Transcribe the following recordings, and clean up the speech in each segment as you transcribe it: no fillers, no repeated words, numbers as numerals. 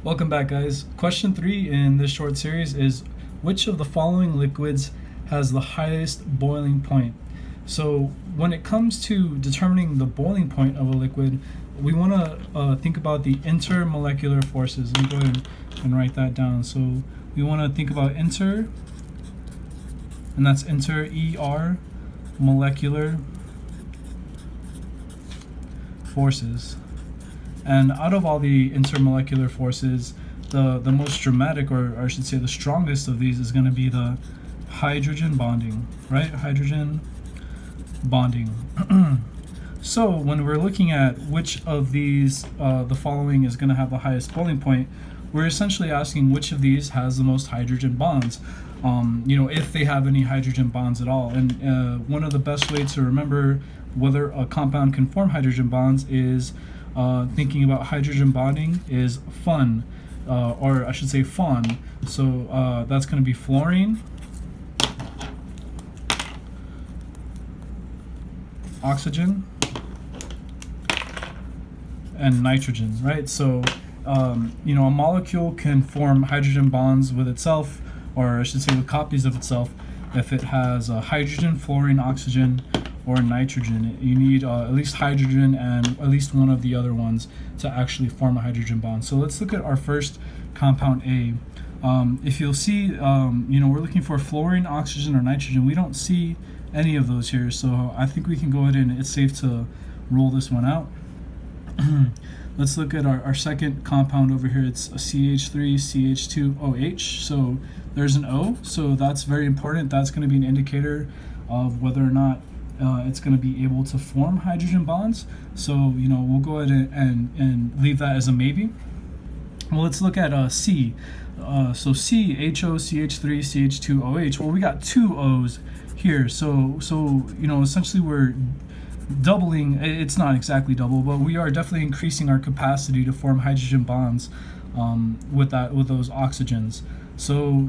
Welcome back, guys. Question 3 in this short series is which of the following liquids has the highest boiling point? So when it comes to determining the boiling point of a liquid, we want to think about the intermolecular forces. Let me go ahead and write that down. So we want to think about and that's ER, molecular forces. And out of all the intermolecular forces, the most dramatic, or I should say the strongest of these, is going to be the hydrogen bonding, right? Hydrogen bonding. So when we're looking at which of these, the following is going to have the highest boiling point, we're essentially asking which of these has the most hydrogen bonds, if they have any hydrogen bonds at all. And one of the best ways to remember whether a compound can form hydrogen bonds is thinking about hydrogen bonding is FUN, or I should say FON. So that's going to be fluorine, oxygen, and nitrogen, right? So a molecule can form hydrogen bonds with itself, or I should say with copies of itself, if it has hydrogen, fluorine, oxygen, or nitrogen. You need at least hydrogen and at least one of the other ones to actually form a hydrogen bond. So let's look at our first compound A. If you'll see, we're looking for fluorine, oxygen, or nitrogen. We don't see any of those here, so I think we can go ahead and it's safe to rule this one out. Let's look at our second compound over here. It's a CH3CH2OH. So there's an O, so that's very important. That's going to be an indicator of whether or not it's going to be able to form hydrogen bonds. So we'll go ahead and leave that as a maybe. Well, let's look at C. So C, HOCH3CH2OH. Well, we got two O's here. So essentially we're doubling. It's not exactly double, but we are definitely increasing our capacity to form hydrogen bonds with those oxygens. So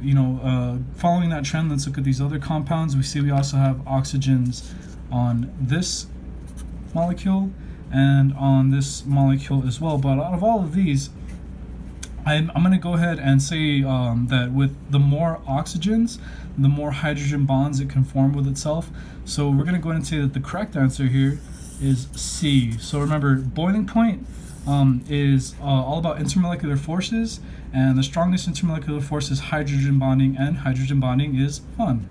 following that trend, let's look at these other compounds. We see we also have oxygens on this molecule and on this molecule as well. But out of all of these, I'm going to go ahead and say that with the more oxygens, the more hydrogen bonds it can form with itself. So we're going to go ahead and say that the correct answer here is C. So remember, boiling point is all about intermolecular forces, and the strongest intermolecular force is hydrogen bonding, and hydrogen bonding is fun.